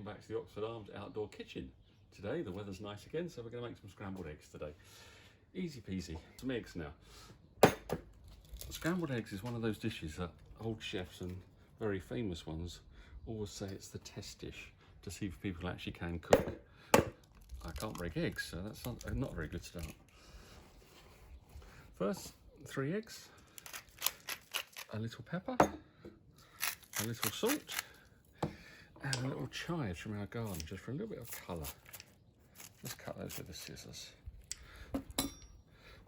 back to the Oxford Arms outdoor kitchen. Today the weather's nice again, so we're going to make some scrambled eggs today. Easy peasy. Some eggs now. Scrambled eggs is one of those dishes that old chefs and very famous ones always say it's the test dish to see if people actually can cook. I can't break eggs, so that's not a very good start. First, 3 eggs, a little pepper, a little salt, and a little chives from our garden, just for a little bit of colour. Just cut those with the scissors.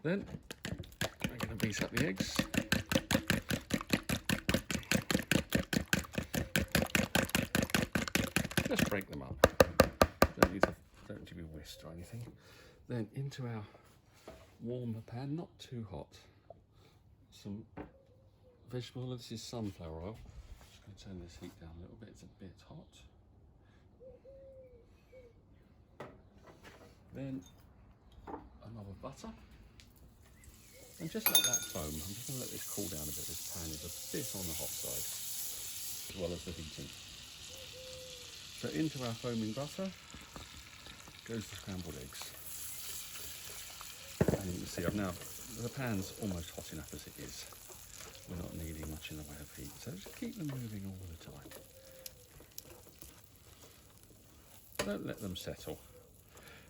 Then I'm going to beat up the eggs. Just break them up. Don't need to be whisked or anything. Then into our warmer pan, not too hot. Some vegetable oil. This is sunflower oil. Just going to turn this heat down a little bit. It's a bit hot. Then another butter. And just let that foam. I'm just going to let this cool down a bit. This pan is a bit on the hot side, as well as the heating. So into our foaming butter goes the scrambled eggs. And you can see the pan's almost hot enough as it is. We're not needing much in the way of heat, so just keep them moving all the time. Don't let them settle.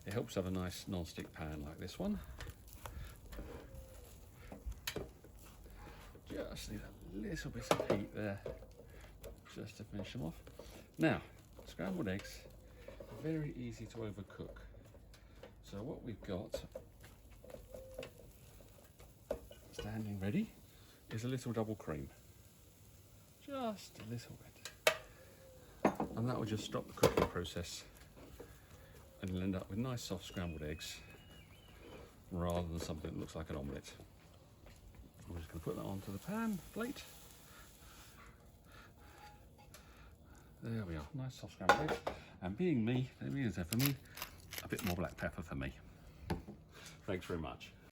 It helps have a nice non-stick pan like this one. Just need a little bit of heat there, just to finish them off. Now, scrambled eggs are very easy to overcook. So what we've got standing ready is a little double cream. Just a little bit. And that will just stop the cooking process. And you'll end up with nice soft scrambled eggs rather than something that looks like an omelette. I'm just going to put that onto the pan plate. There we are, nice soft scrambled eggs. And being me, there is for me, a bit more black pepper for me. Thanks very much.